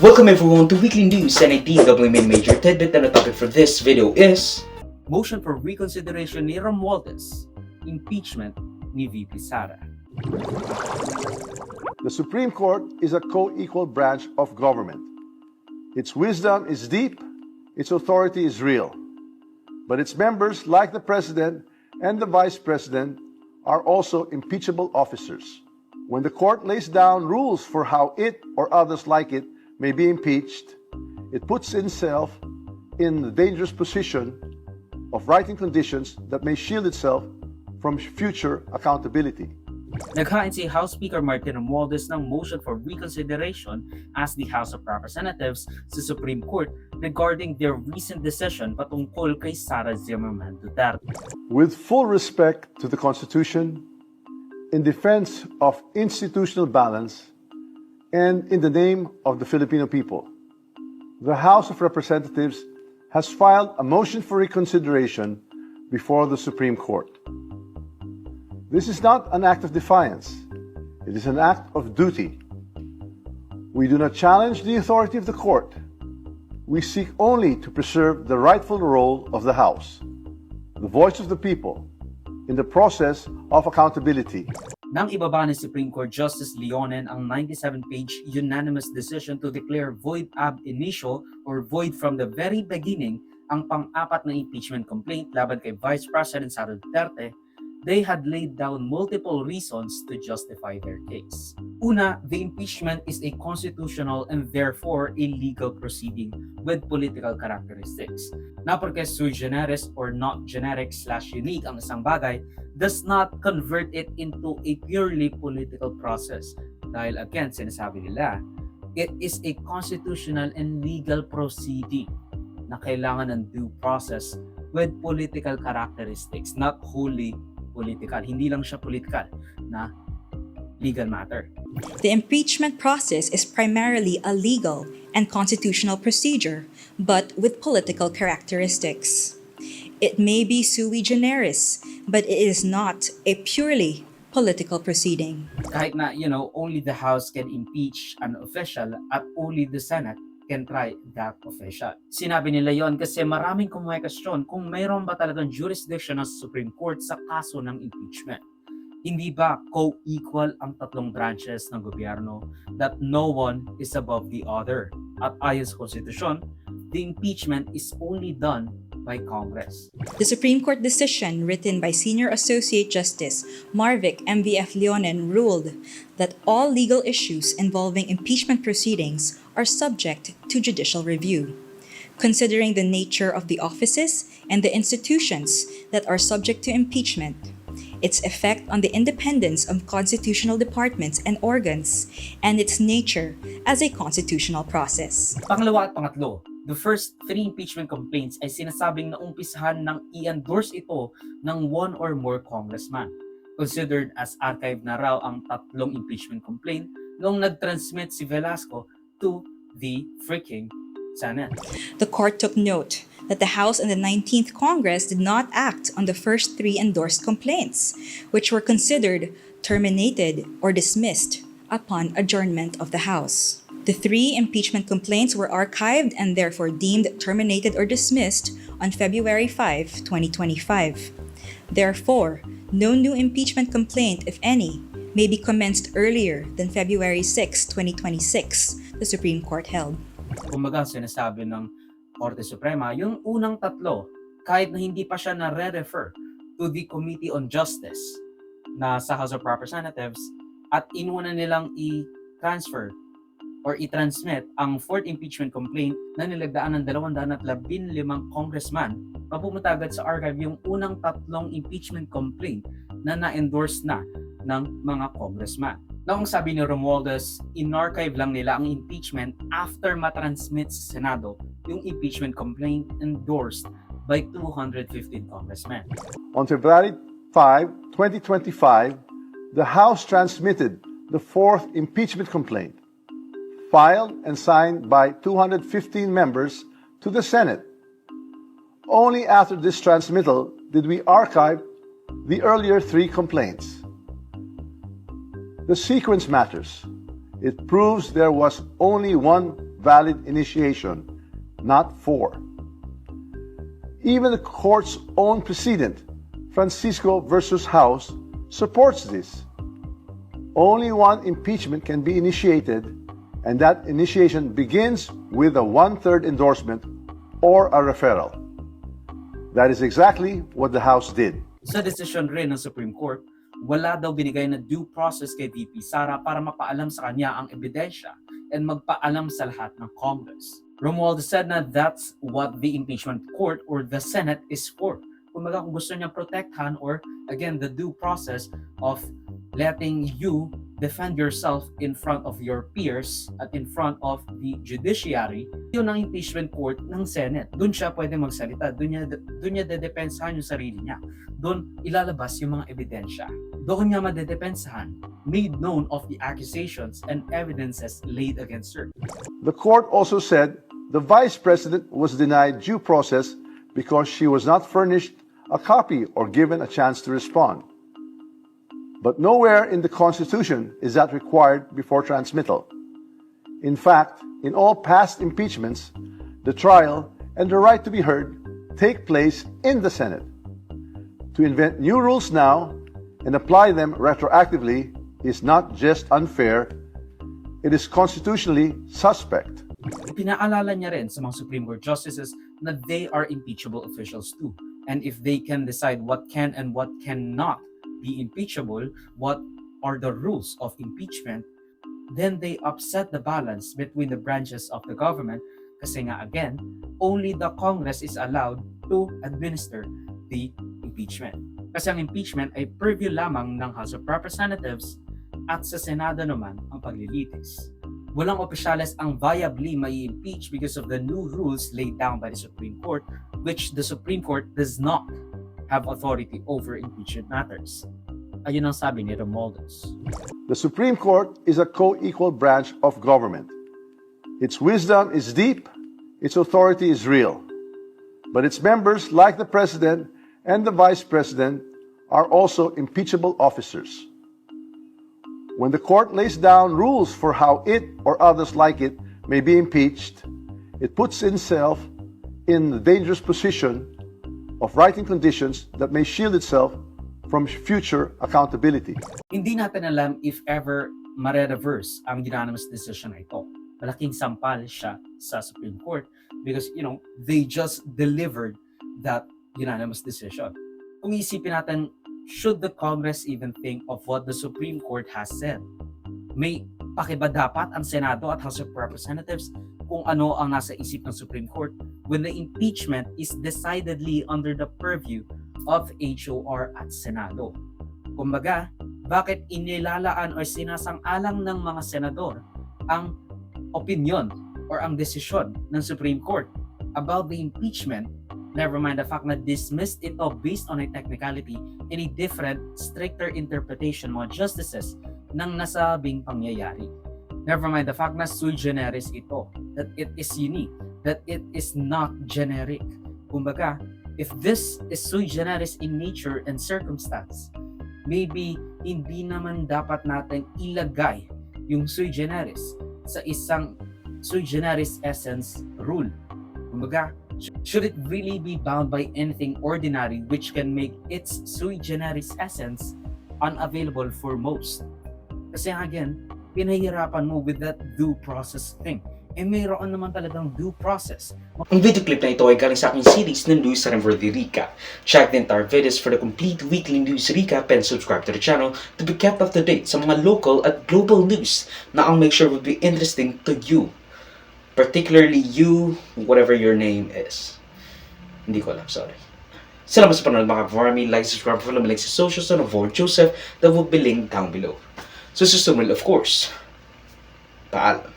Welcome everyone to Weekly News and NIDW Minimajor Tidbit, and the topic for this video is Motion for Reconsideration ni Romualdes, Impeachment ni VP Sara. The Supreme Court is a co-equal branch of government. Its wisdom is deep, its authority is real. But its members, like the President and the Vice President, are also impeachable officers. When the court lays down rules for how it or others like it may be impeached, it puts itself in the dangerous position of writing conditions that may shield itself from future accountability. Naghain si House Speaker Martin Romualdes ng motion for reconsideration as the House of Representatives sa Supreme Court regarding their recent decision patungkol kay Sara Duterte. With full respect to the Constitution, in defense of institutional balance, and in the name of the Filipino people, the House of Representatives has filed a motion for reconsideration before the Supreme Court. This is not an act of defiance. It is an act of duty. We do not challenge the authority of the court. We seek only to preserve the rightful role of the House, the voice of the people, in the process of accountability. Nang ibaba ni Supreme Court Justice Leonen ang 97-page unanimous decision to declare void ab initio or void from the very beginning ang pang-apat na impeachment complaint laban kay Vice President Sara Duterte, they had laid down multiple reasons to justify their case. Una, the impeachment is a constitutional and therefore a legal proceeding with political characteristics. Na porque sui generis or not generic/unique ang isang bagay does not convert it into a purely political process. Dahil again, sinasabi nila, it is a constitutional and legal proceeding na kailangan ng due process with political characteristics, not wholly political. Hindi lang siya political na legal matter. The impeachment process is primarily a legal and constitutional procedure, but with political characteristics. It may be sui generis, but it is not a purely political proceeding. Kahit na, only the House can impeach an official at only the Senate can try that official. Sinabi nila yon kasi maraming kumwestiyon kung mayroon ba talagang jurisdiction ng Supreme Court sa kaso ng impeachment. Hindi ba co-equal ang tatlong branches ng gobyerno that no one is above the other? At ayon sa konstitusyon, the impeachment is only done by Congress. The Supreme Court decision written by Senior Associate Justice Marvic MVF Leonen ruled that all legal issues involving impeachment proceedings are subject to judicial review. Considering the nature of the offices and the institutions that are subject to impeachment, its effect on the independence of constitutional departments and organs, and its nature as a constitutional process. Pangalawa at pangatlo, the first three impeachment complaints ay sinasabing naumpisahan ng i-endorse ito ng one or more congressman. Considered as archive na raw ang tatlong impeachment complaint noong nag-transmit si Velasco to the freaking Senate. The court took note that the House and the 19th Congress did not act on the first three endorsed complaints, which were considered terminated or dismissed upon adjournment of the House. The three impeachment complaints were archived and therefore deemed terminated or dismissed on February 5, 2025. Therefore, no new impeachment complaint, if any, may be commenced earlier than February 6, 2026, the Supreme Court held. Kumbaga sinasabi ng Korte Suprema, yung unang tatlo, kahit na hindi pa siya na-refer to the Committee on Justice na sa House of Representatives at inuna nilang i-transfer or i-transmit ang fourth impeachment complaint na nilagdaan ng 215 congressman, mapupunta agad sa archive yung unang tatlong impeachment complaint na na-endorse na ng mga congressman. Noong sabi ni Romualdes, in-archive lang nila ang impeachment after matransmit sa Senado yung impeachment complaint endorsed by 215 congressmen. On February 5, 2025, the House transmitted the fourth impeachment complaint, filed and signed by 215 members, to the Senate. Only after this transmittal did we archive the earlier three complaints. The sequence matters. It proves there was only one valid initiation, not 4. Even the court's own precedent, Francisco versus House, supports this. Only one impeachment can be initiated, and that initiation begins with a 1/3 endorsement or a referral. That is exactly what the House did. Sa desisyon rin ng Supreme Court, wala daw binigay na due process kay VP Sara para mapaalam sa kanya ang ebidensya and magpaalam sa lahat ng Congress. Romualdes said na that's what the impeachment court or the Senate is for. Kung gusto niya protektahan or again the due process of letting you defend yourself in front of your peers at in front of the judiciary, yun ang impeachment court ng Senate. Doon siya pwede magsalita, doon niya dedepensahan yung sarili niya. Doon ilalabas yung mga ebidensya. Doon niya madedepensahan, made known of the accusations and evidences laid against her. The court also said the Vice President was denied due process because she was not furnished a copy or given a chance to respond. But nowhere in the Constitution is that required before transmittal. In fact, in all past impeachments, the trial and the right to be heard take place in the Senate. To invent new rules now and apply them retroactively is not just unfair, it is constitutionally suspect. Pinaalala niya rin sa mga Supreme Court justices na they are impeachable officials too. And if they can decide what can and what cannot be impeachable, what are the rules of impeachment, then they upset the balance between the branches of the government kasi nga again, only the Congress is allowed to administer the impeachment. Kasi ang impeachment ay purview lamang ng House of Representatives at sa Senado naman ang paglilitis. Walang opisyales ang viably mai-impeach because of the new rules laid down by the Supreme Court, which the Supreme Court does not have authority over impeachment matters. Ayun ang sabi ni Romualdes. The Supreme Court is a co-equal branch of government. Its wisdom is deep, its authority is real. But its members, like the President and the Vice President, are also impeachable officers. When the court lays down rules for how it or others like it may be impeached, it puts itself in the dangerous position of writing conditions that may shield itself from future accountability. Hindi natin alam if ever mare-reverse ang unanimous decision na ito. Malaking sampal siya sa Supreme Court because, they just delivered that unanimous decision. Kung isipin natin, should the Congress even think of what the Supreme Court has said? May pakiba dapat ang Senado at House of Representatives kung ano ang nasa isip ng Supreme Court when the impeachment is decidedly under the purview of HOR at Senado. Kumbaga, bakit inilalaan o sinasang-alang ng mga senador ang opinion or ang desisyon ng Supreme Court about the impeachment, never mind the fact na dismissed ito based on a technicality in a different, stricter interpretation mga justices ng nasabing pangyayari. Never mind the fact na sui generis ito, that it is unique, that it is not generic. Kumbaga, if this is sui generis in nature and circumstance, maybe hindi naman dapat natin ilagay yung sui generis sa isang sui generis essence rule. Kumbaga, should it really be bound by anything ordinary which can make its sui generis essence unavailable for most? Kasi again, pinahirapan mo with that due process thing. Mayroon naman talagang due process. Ang video clip na ito ay galing sa aking series ng News sa Worthy Recap. Check the entire videos for the complete weekly news recap and subscribe to the channel to be kept up to date sa mga local at global news na I'll make sure will be interesting to you. Particularly you, whatever your name is. Hindi ko alam, sorry. Salamat sa panonood mga ka-farmy. Like, subscribe, follow me like sa socials and avoid Joseph that will be linked down below. So susunod, of course, paalam.